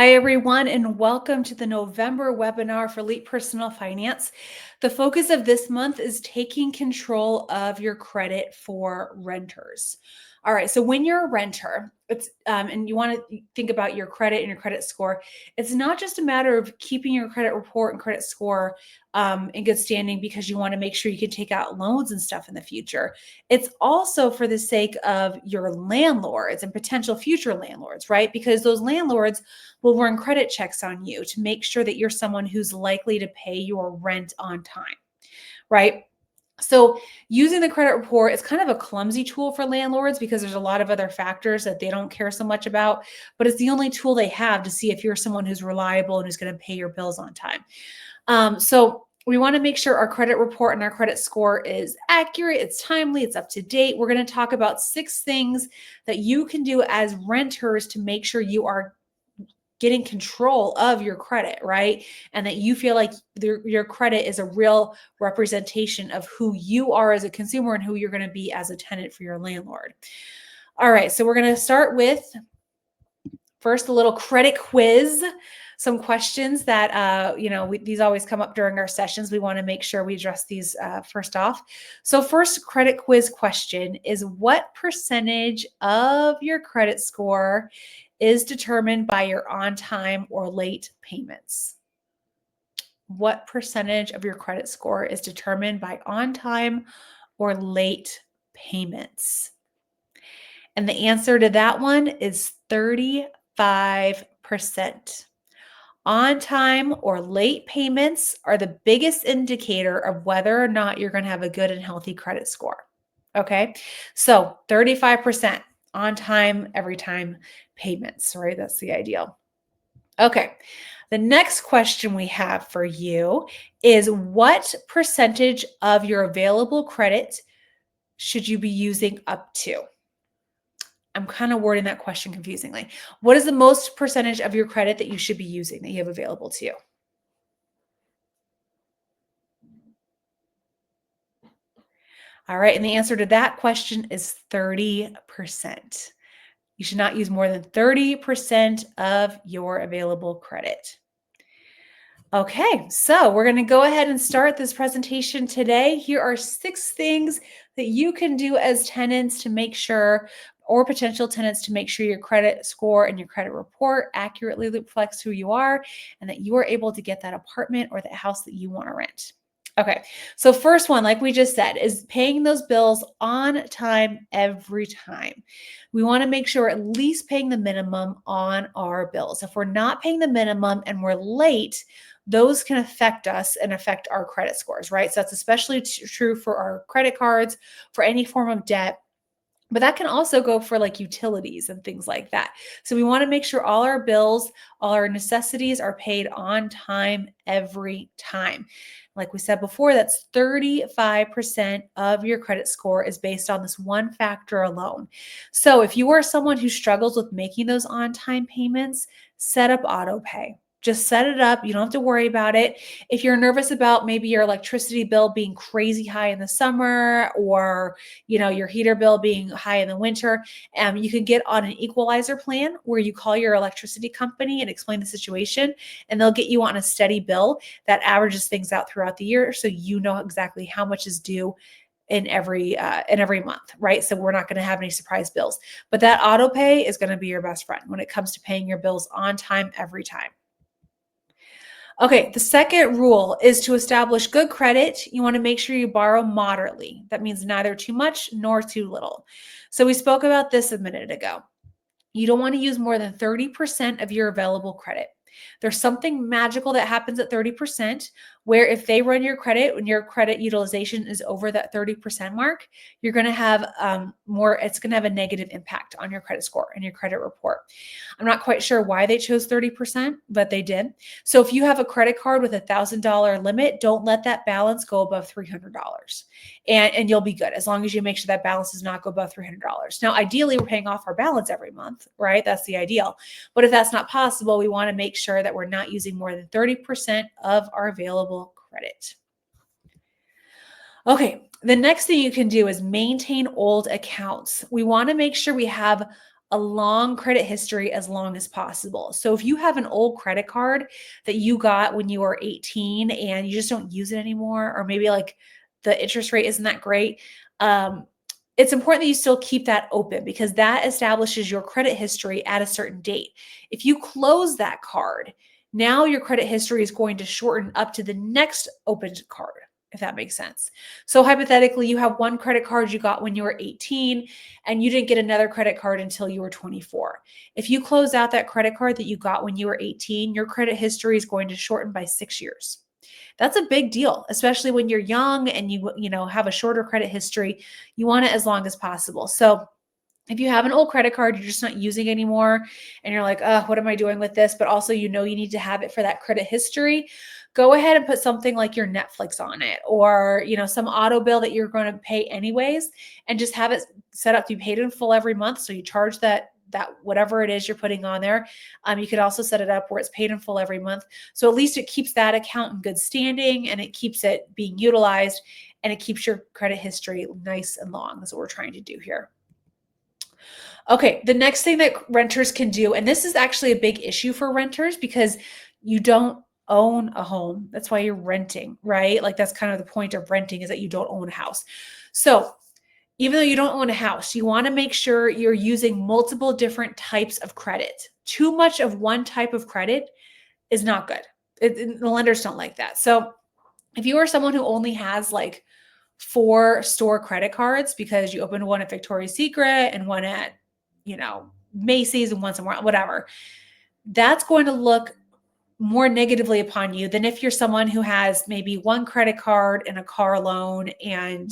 Hi, everyone, and welcome to the November webinar for Elite Personal Finance. The focus of this month is taking control of your credit for renters. All right, so when you're a renter, and you want to think about your credit and your credit score, it's not just a matter of keeping your credit report and credit score in good standing because you want to make sure you can take out loans and stuff in the future. It's also for the sake of your landlords and potential future landlords, right? Because those landlords will run credit checks on you to make sure that you're someone who's likely to pay your rent on time, right? So using the credit report is kind of a clumsy tool for landlords because there's a lot of other factors that they don't care so much about, but it's the only tool they have to see if you're someone who's reliable and who's going to pay your bills on time. So we want to make sure our credit report and our credit score is accurate, it's timely, it's up to date. We're going to talk about 6 things that you can do as renters to make sure you are getting control of your credit, right? And that you feel like your credit is a real representation of who you are as a consumer and who you're going to be as a tenant for your landlord. All right, so we're going to start with first a little credit quiz. Some questions that these always come up during our sessions. We want to make sure we address these first off. So first credit quiz question is, what percentage of your credit score is determined by your on-time or late payments? What percentage of your credit score is determined by on-time or late payments? And the answer to that one is 35%. On-time or late payments are the biggest indicator of whether or not you're going to have a good and healthy credit score. Okay, so 35% on time, every time payments, right? That's the ideal. Okay, the next question we have for you is, what percentage of your available credit should you be using up to? I'm kind of wording that question confusingly. What is the most percentage of your credit that you should be using, that you have available to you? All right, and the answer to that question is 30%. You should not use more than 30% of your available credit. Okay, so we're going to go ahead and start this presentation today. Here are 6 things that you can do as tenants to make sure, or potential tenants to make sure, your credit score and your credit report accurately reflects who you are and that you are able to get that apartment or that house that you want to rent. Okay, so first one, like we just said, is paying those bills on time every time. We want to make sure we're at least paying the minimum on our bills. If we're not paying the minimum and we're late, those can affect us and affect our credit scores, right? So that's especially true for our credit cards, for any form of debt. But that can also go for like utilities and things like that. So we want to make sure all our bills, all our necessities are paid on time every time. Like we said before, that's 35% of your credit score is based on this one factor alone. So if you are someone who struggles with making those on-time payments, set up auto pay. Just set it up. You don't have to worry about it. If you're nervous about maybe your electricity bill being crazy high in the summer, or your heater bill being high in the winter, you can get on an equalizer plan where you call your electricity company and explain the situation, and they'll get you on a steady bill that averages things out throughout the year, so you know exactly how much is due in every month, right? So we're not going to have any surprise bills. But that auto pay is going to be your best friend when it comes to paying your bills on time every time. Okay, the second rule is to establish good credit. You want to make sure you borrow moderately. That means neither too much nor too little. So we spoke about this a minute ago. You don't want to use more than 30% of your available credit. There's something magical that happens at 30%, where if they run your credit, when your credit utilization is over that 30% mark, you're going to have it's going to have a negative impact on your credit score and your credit report. I'm not quite sure why they chose 30%, but they did. So if you have a credit card with $1,000 limit, don't let that balance go above $300. And you'll be good as long as you make sure that balance does not go above $300. Now, ideally, we're paying off our balance every month, right? That's the ideal. But if that's not possible, we want to make sure that we're not using more than 30% of our available credit. Okay, the next thing you can do is maintain old accounts. We want to make sure we have a long credit history as long as possible. So if you have an old credit card that you got when you were 18 and you just don't use it anymore, or maybe like the interest rate isn't that great, it's important that you still keep that open because that establishes your credit history at a certain date. If you close that card, now your credit history is going to shorten up to the next opened card, if that makes sense. So hypothetically, you have one credit card you got when you were 18 and you didn't get another credit card until you were 24. If you close out that credit card that you got when you were 18, your credit history is going to shorten by 6 years. That's a big deal, especially when you're young and you have a shorter credit history. You want it as long as possible. So if you have an old credit card you're just not using anymore and you're like, oh, what am I doing with this? But also, you need to have it for that credit history. Go ahead and put something like your Netflix on it or, some auto bill that you're going to pay anyways, and just have it set up to be paid in full every month. So you charge that whatever it is you're putting on there. You could also set it up where it's paid in full every month. So at least it keeps that account in good standing and it keeps it being utilized and it keeps your credit history nice and long. That's what we're trying to do here. Okay, the next thing that renters can do, and this is actually a big issue for renters because you don't own a home. That's why you're renting, right? Like that's kind of the point of renting is that you don't own a house. So even though you don't own a house, you want to make sure you're using multiple different types of credit. Too much of one type of credit is not good. The lenders don't like that. So if you are someone who only has like 4 store credit cards because you opened one at Victoria's Secret and one at, Macy's and one somewhere, whatever, that's going to look more negatively upon you than if you're someone who has maybe one credit card and a car loan and,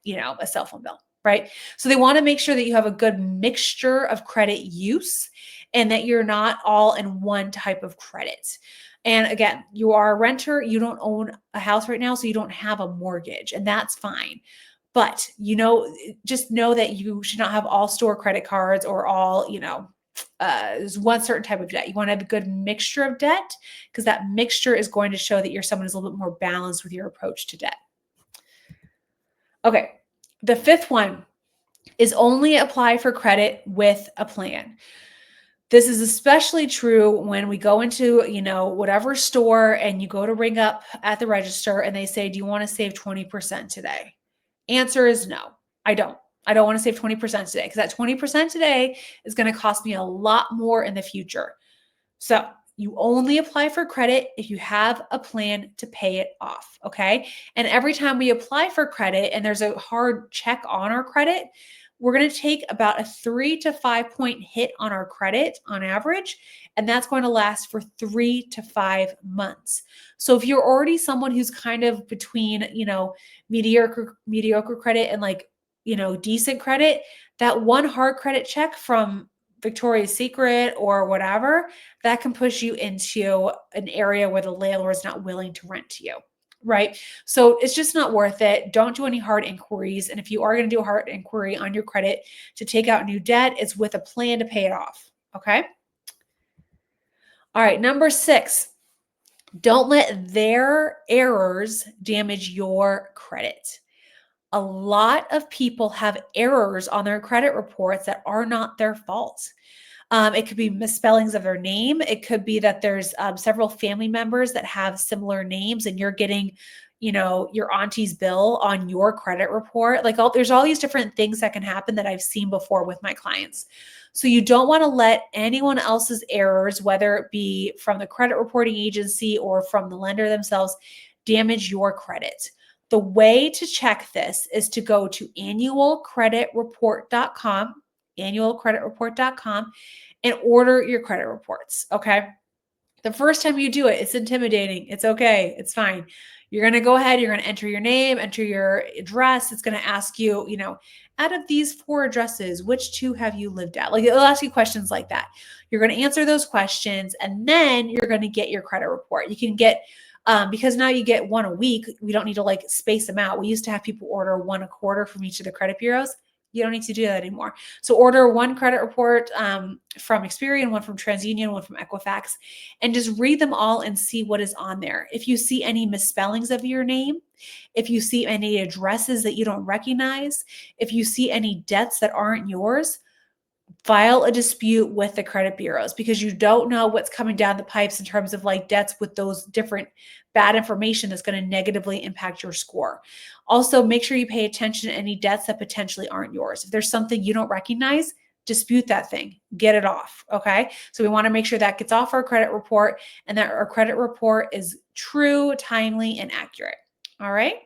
a cell phone bill, right? So they want to make sure that you have a good mixture of credit use and that you're not all in one type of credit. And again, you are a renter, you don't own a house right now, so you don't have a mortgage, and that's fine. But, just know that you should not have all store credit cards or all, one certain type of debt. You want to have a good mixture of debt because that mixture is going to show that you're someone who's a little bit more balanced with your approach to debt. Okay, the fifth one is only apply for credit with a plan. This is especially true when we go into, whatever store and you go to ring up at the register and they say, do you want to save 20% today? Answer is no, I don't. I don't want to save 20% today because that 20% today is going to cost me a lot more in the future. So you only apply for credit if you have a plan to pay it off. Okay. And every time we apply for credit and there's a hard check on our credit, we're going to take about a 3 to 5 point hit on our credit on average. And that's going to last for 3 to 5 months. So if you're already someone who's kind of between, mediocre credit and like, decent credit, that one hard credit check from Victoria's Secret or whatever, that can push you into an area where the landlord is not willing to rent to you, right? So it's just not worth it. Don't do any hard inquiries. And if you are going to do a hard inquiry on your credit to take out new debt, it's with a plan to pay it off, okay? All right, number 6, don't let their errors damage your credit. A lot of people have errors on their credit reports that are not their fault. It could be misspellings of their name. It could be that there's several family members that have similar names and you're getting, your auntie's bill on your credit report. Like there's all these different things that can happen that I've seen before with my clients. So you don't want to let anyone else's errors, whether it be from the credit reporting agency or from the lender themselves, damage your credit. The way to check this is to go to annualcreditreport.com, annualcreditreport.com, and order your credit reports, okay? The first time you do it, it's intimidating. It's okay. It's fine. You're going to go ahead, you're going to enter your name, enter your address. It's going to ask you, out of these 4 addresses, which 2 have you lived at? Like it'll ask you questions like that. You're going to answer those questions and then you're going to get your credit report. You can get because now you get 1 a week. We don't need to like space them out. We used to have people order 1 a quarter from each of the credit bureaus. You don't need to do that anymore. So order 1 credit report from Experian, 1 from TransUnion, 1 from Equifax, and just read them all and see what is on there. If you see any misspellings of your name, if you see any addresses that you don't recognize, if you see any debts that aren't yours, File a dispute with the credit bureaus because you don't know what's coming down the pipes in terms of like debts with those different bad information that's going to negatively impact your score. Also, make sure you pay attention to any debts that potentially aren't yours. If there's something you don't recognize, dispute that thing, get it off. Okay. So we want to make sure that gets off our credit report and that our credit report is true, timely, and accurate. All right.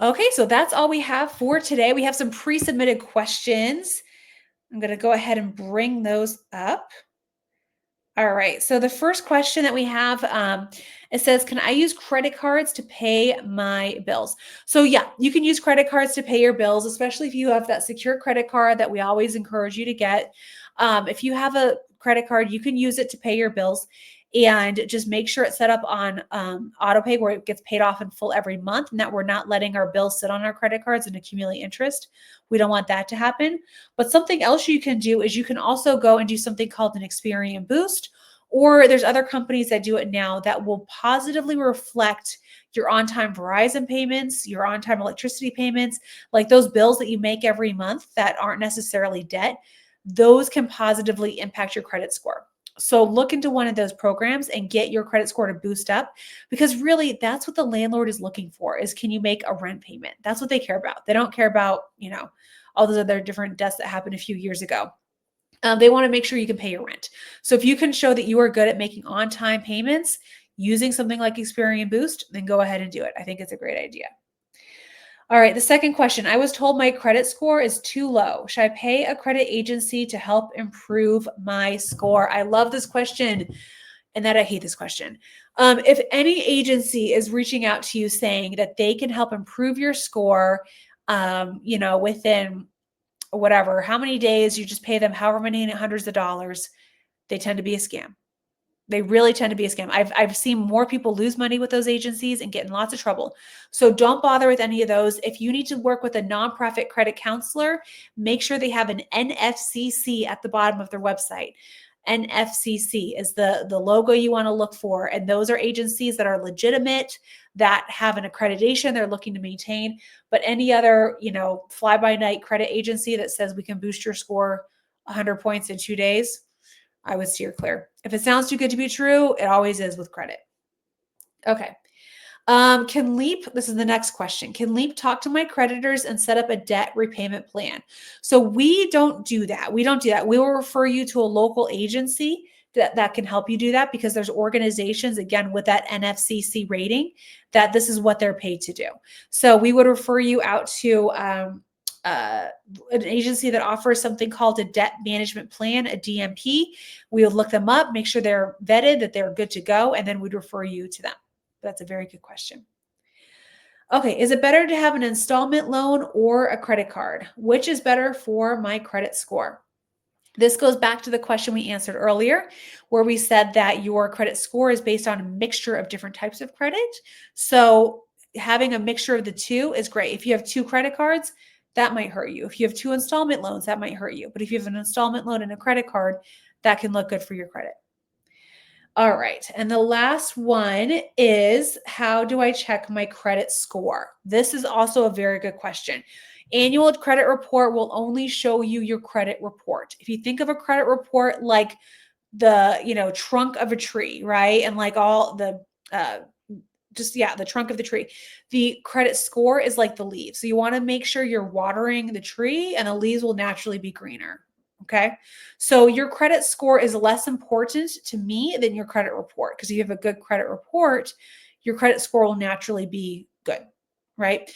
Okay, so that's all we have for today. We have some pre-submitted questions. I'm going to go ahead and bring those up. All right. So the first question that we have, it says, "Can I use credit cards to pay my bills?" So yeah, you can use credit cards to pay your bills, especially if you have that secure credit card that we always encourage you to get. If you have a credit card, you can use it to pay your bills, and just make sure it's set up on auto pay where it gets paid off in full every month, and that we're not letting our bills sit on our credit cards and accumulate interest. We don't want that to happen. But something else you can do is you can also go and do something called an Experian Boost, or there's other companies that do it now that will positively reflect your on-time Verizon payments, your on-time electricity payments, like those bills that you make every month that aren't necessarily debt. Those can positively impact your credit score. So look into one of those programs and get your credit score to boost up, because really that's what the landlord is looking for, is can you make a rent payment? That's what they care about. They don't care about, all those other different debts that happened a few years ago. They want to make sure you can pay your rent. So if you can show that you are good at making on-time payments using something like Experian Boost, then go ahead and do it. I think it's a great idea. All right, the second question. "I was told my credit score is too low. Should I pay a credit agency to help improve my score?" I love this question, and that I hate this question. If any agency is reaching out to you saying that they can help improve your score, within whatever, how many days, you just pay them however many hundreds of dollars, they tend to be a scam. They really tend to be a scam. I've seen more people lose money with those agencies and get in lots of trouble. So don't bother with any of those. If you need to work with a nonprofit credit counselor, make sure they have an NFCC at the bottom of their website. NFCC is the logo you want to look for. And those are agencies that are legitimate, that have an accreditation they're looking to maintain. But any other, fly-by-night credit agency that says we can boost your score 100 points in 2 days, I would steer clear. If it sounds too good to be true, it always is with credit. Okay. Can Leap, this is the next question. "Can Leap talk to my creditors and set up a debt repayment plan?" So we don't do that. We don't do that. We will refer you to a local agency that can help you do that, because there's organizations, again, with that NFCC rating, that this is what they're paid to do. So we would refer you out to an agency that offers something called a debt management plan, a DMP. We would look them up, make sure they're vetted, that they're good to go, and then we'd refer you to them. That's a very good question. Okay, "Is it better to have an installment loan or a credit card? Which is better for my credit score?" This goes back to the question we answered earlier, where we said that your credit score is based on a mixture of different types of credit. So having a mixture of the two is great. If you have two credit cards, that might hurt you. If you have two installment loans, that might hurt you. But if you have an installment loan and a credit card, that can look good for your credit. All right. And the last one is, "How do I check my credit score?" This is also a very good question. Annual credit report will only show you your credit report. If you think of a credit report like the, trunk of a tree, right? And like all the, the trunk of the tree. The credit score is like the leaves. So you want to make sure you're watering the tree, and the leaves will naturally be greener. Okay. So your credit score is less important to me than your credit report, because if you have a good credit report, your credit score will naturally be good. Right.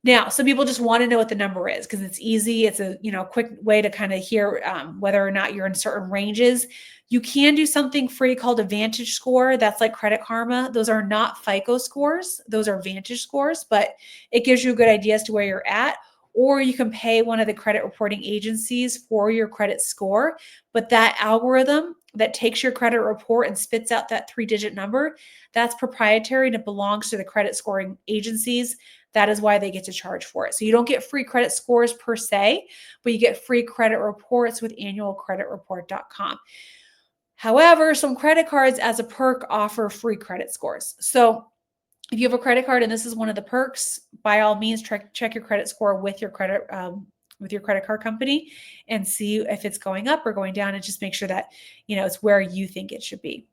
Now, some people just want to know what the number is because it's easy. It's a quick way to kind of hear whether or not you're in certain ranges. You can do something free called a Vantage score. That's like Credit Karma. Those are not FICO scores. Those are Vantage scores, but it gives you a good idea as to where you're at. Or you can pay one of the credit reporting agencies for your credit score. But that algorithm that takes your credit report and spits out that 3-digit number, that's proprietary and it belongs to the credit scoring agencies. That is why they get to charge for it. So you don't get free credit scores per se, but you get free credit reports with annualcreditreport.com. However, some credit cards as a perk offer free credit scores. So if you have a credit card and this is one of the perks, by all means, check your credit score with your credit with your credit card company and see if it's going up or going down, and just make sure that, it's where you think it should be.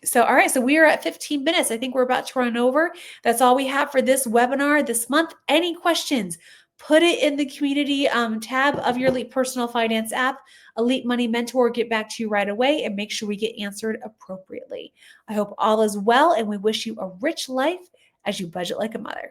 So, all right, so we are at 15 minutes. I think we're about to run over. That's all we have for this webinar this month. Any questions? Put it in the community tab of your Elite Personal Finance app. Elite Money Mentor will get back to you right away and make sure we get answered appropriately. I hope all is well, and we wish you a rich life as you budget like a mother.